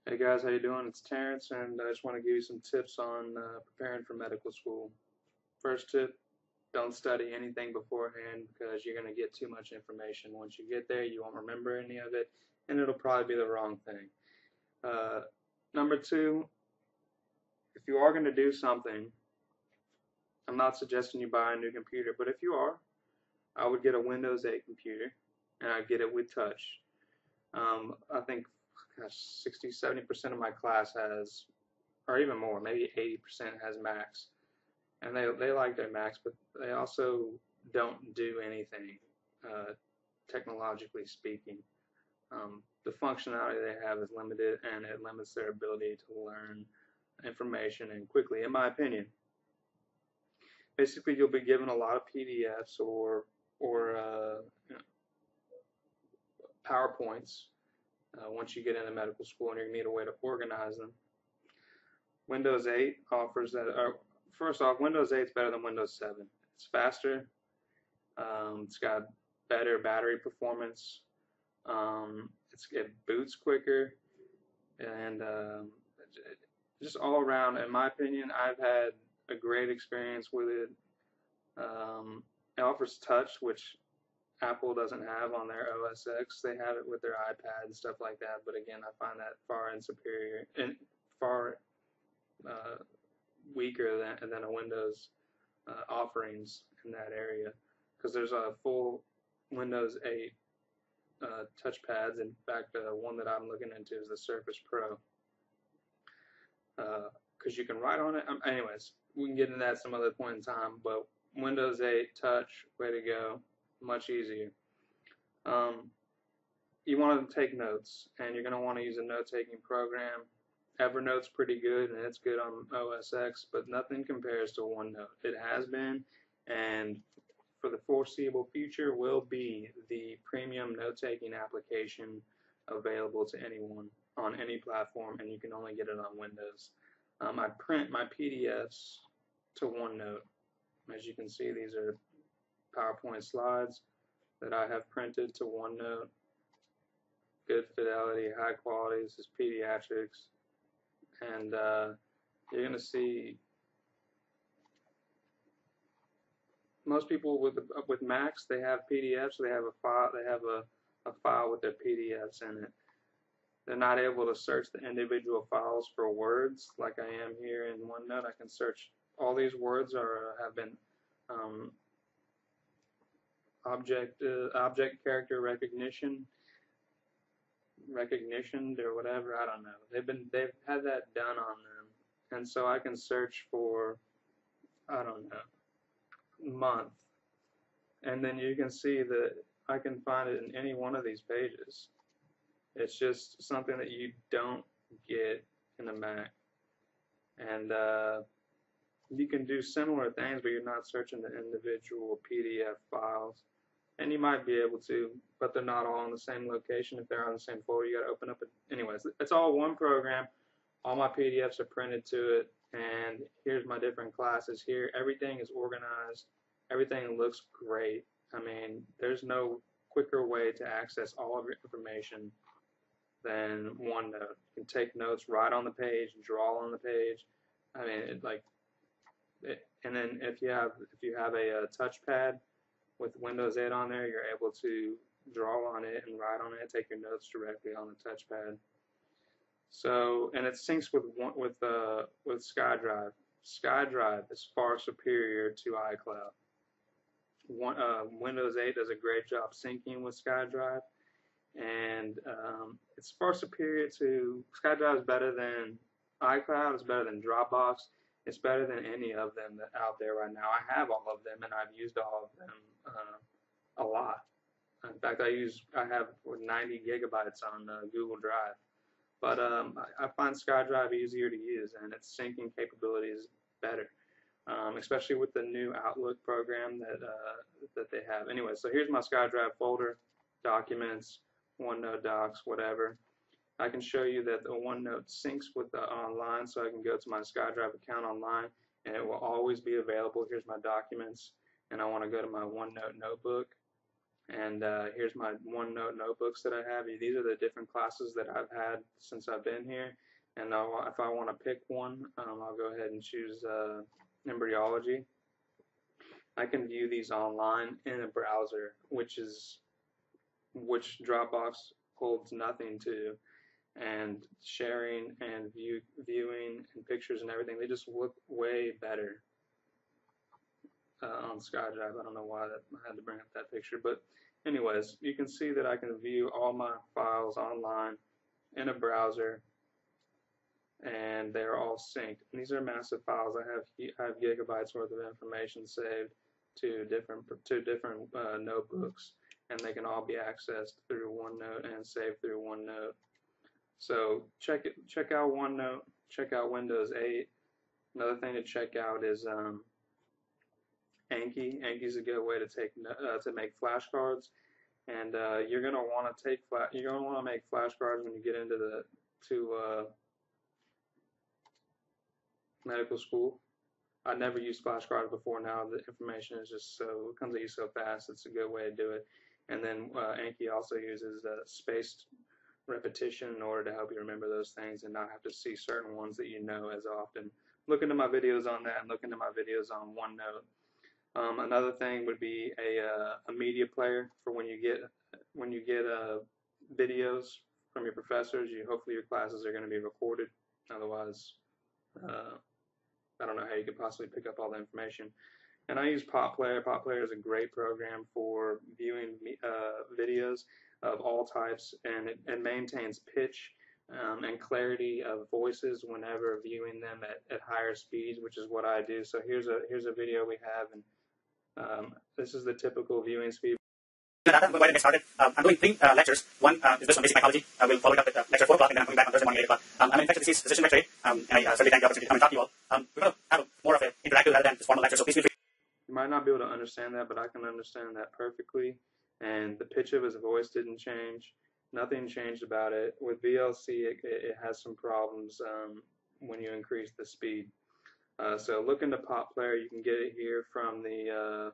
Hey guys, how you doing? It's Terrence, and I just want to give you some tips on preparing for medical school. First tip, don't study anything beforehand because you're going to get too much information. Once you get there, you won't remember any of it, and it'll probably be the wrong thing. Uh, Number two, if you are going to do something, I'm not suggesting you buy a new computer, but if you are, I would get a Windows 8 computer, and I'd get it with touch. I think, gosh, 60–70% of my class has, or even more, maybe 80% has Macs, and they like their Macs, but they also don't do anything technologically speaking. The functionality they have is limited, and it limits their ability to learn information and quickly, in my opinion. Basically, you'll be given a lot of PDFs or you know, PowerPoints once you get into medical school, and you're gonna need a way to organize them. Windows 8 offers that. First off, Windows 8 is better than Windows 7. It's faster. It's got better battery performance. It boots quicker, and just all around, in my opinion, I've had a great experience with it. It offers touch, which Apple doesn't have on their OS X. They have it with their iPad and stuff like that. But again, I find that far weaker than a Windows offerings in that area, because there's a full Windows 8 touchpads. In fact, the one that I'm looking into is the Surface Pro, because you can write on it. Anyways, we can get into that some other point in time, but Windows 8 touch, way to go, much easier. You want to take notes, and you're going to want to use a note-taking program. Evernote's pretty good, and it's good on OS X, but nothing compares to OneNote. It has been, and for the foreseeable future will be the premium note-taking application available to anyone on any platform, and you can only get it on Windows. I print my PDFs to OneNote. As you can see, these are PowerPoint slides that I have printed to OneNote. Good fidelity, high quality. This is pediatrics, and you're going to see most people with Macs, they have PDFs. They have a file. They have a file with their PDFs in it. They're not able to search the individual files for words like I am here in OneNote. I can search all these words have been object character recognition or whatever. I don't know. They've had that done on them, and so I can search for, I don't know, month, and then you can see that I can find it in any one of these pages. It's just something that you don't get in a Mac, and you can do similar things, but you're not searching the individual PDF files. And you might be able to, but they're not all in the same location. If they're on the same folder, you got to open up it. Anyways, it's all one program. All my PDFs are printed to it, and here's my different classes here. Everything is organized. Everything looks great. I mean, there's no quicker way to access all of your information than OneNote. You can take notes right on the page, draw on the page. I mean, and then if you have a touchpad with Windows 8 on there, you're able to draw on it and write on it, take your notes directly on the touchpad. So, and it syncs with SkyDrive. SkyDrive is far superior to iCloud. Windows 8 does a great job syncing with SkyDrive, and it's far superior to SkyDrive. Is better than iCloud. It's better than Dropbox. It's better than any of them that out there right now. I have all of them, and I've used all of them a lot. In fact, I have 90 gigabytes on Google Drive. But I find SkyDrive easier to use, and its syncing capability is better, especially with the new Outlook program that they have. Anyway, so here's my SkyDrive folder, documents, OneNote docs, whatever. I can show you that the OneNote syncs with the online, so I can go to my SkyDrive account online, and it will always be available. Here's my documents, and I want to go to my OneNote notebook. And here's my OneNote notebooks that I have. These are the different classes that I've had since I've been here. And if I want to pick one, I'll go ahead and choose embryology. I can view these online in a browser, which Dropbox holds nothing to. And sharing and viewing and pictures and everything, they just look way better on SkyDrive. I don't know why I had to bring up that picture, but anyways, you can see that I can view all my files online in a browser, and they're all synced. And these are massive files. I have gigabytes worth of information saved to different notebooks, and they can all be accessed through OneNote and saved through OneNote. So check out OneNote. Check out Windows 8. Another thing to check out is Anki. Anki is a good way to make flashcards, and you're gonna want to make flashcards when you get into medical school. I never used flashcards before. Now the information is just it comes at you so fast. It's a good way to do it. And then Anki also uses spaced repetition in order to help you remember those things and not have to see certain ones that you know as often. Look into my videos on that, and look into my videos on OneNote. Another thing would be a media player for when you get videos from your professors. Hopefully your classes are going to be recorded. Otherwise, I don't know how you could possibly pick up all the information. And I use PopPlayer. PopPlayer is a great program for viewing videos of all types, and it maintains pitch and clarity of voices whenever viewing them at higher speeds, which is what I do. So here's a video we have, and this is the typical viewing speed. We'll go ahead and get started. I'm doing 3 lectures. One is based on basic psychology. We'll follow it up with lecture 4 o'clock, and then I'm coming back on Thursday morning 8 o'clock. I'm an infectious disease physician by trade, and I certainly thank the opportunity to come and talk to you all. We're going to have more of an interactive rather than just formal lecture, so please feel free. You might not be able to understand that, but I can understand that perfectly. And the pitch of his voice didn't change. Nothing changed about it. With VLC, it has some problems when you increase the speed. So look into PopPlayer. You can get it here from the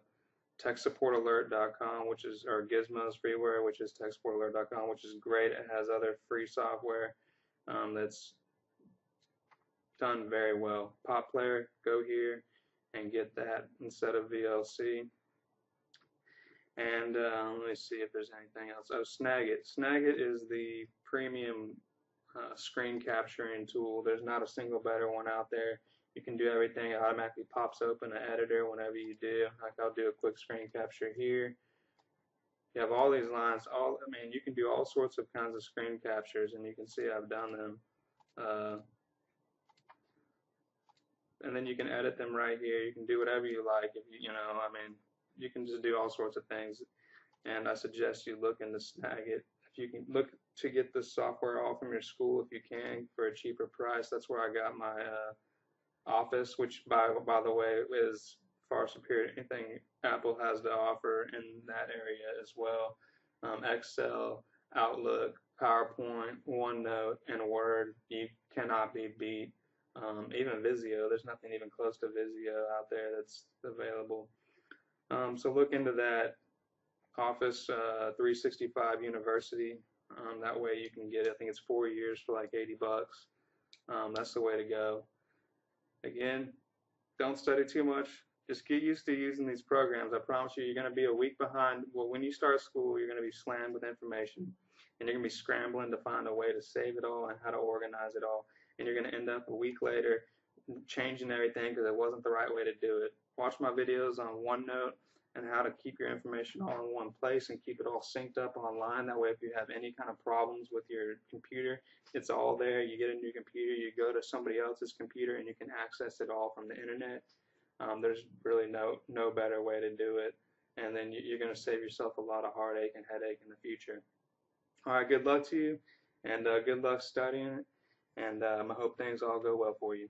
techsupportalert.com, or Gizmo's freeware, which is techsupportalert.com, which is great. It has other free software that's done very well. PopPlayer, go here and get that instead of VLC. And let me see if there's anything else. Oh, Snagit. Snagit is the premium screen capturing tool. There's not a single better one out there. You can do everything. It automatically pops open an editor whenever you do. Like I'll do a quick screen capture here. You have all these lines. You can do all sorts of kinds of screen captures, and you can see I've done them. And then you can edit them right here. You can do whatever you like. You can just do all sorts of things. And I suggest you look into Snagit. If you can look to get this software all from your school, if you can, for a cheaper price. That's where I got my Office, which by the way is far superior to anything Apple has to offer in that area as well. Excel, Outlook, PowerPoint, OneNote, and Word, you cannot be beat. Even Visio, there's nothing even close to Visio out there that's available. So look into that. Office 365 University. That way you can get, I think it's 4 years for like $80. That's the way to go. Again, don't study too much. Just get used to using these programs. I promise you, you're going to be a week behind. Well, when you start school, you're going to be slammed with information, and you're going to be scrambling to find a way to save it all and how to organize it all. And you're going to end up a week later changing everything because it wasn't the right way to do it. Watch my videos on OneNote and how to keep your information all in one place and keep it all synced up online. That way, if you have any kind of problems with your computer, it's all there. You get a new computer, you go to somebody else's computer, and you can access it all from the internet. There's really no better way to do it. And then you're going to save yourself a lot of heartache and headache in the future. All right, good luck to you, and good luck studying it, and I hope things all go well for you.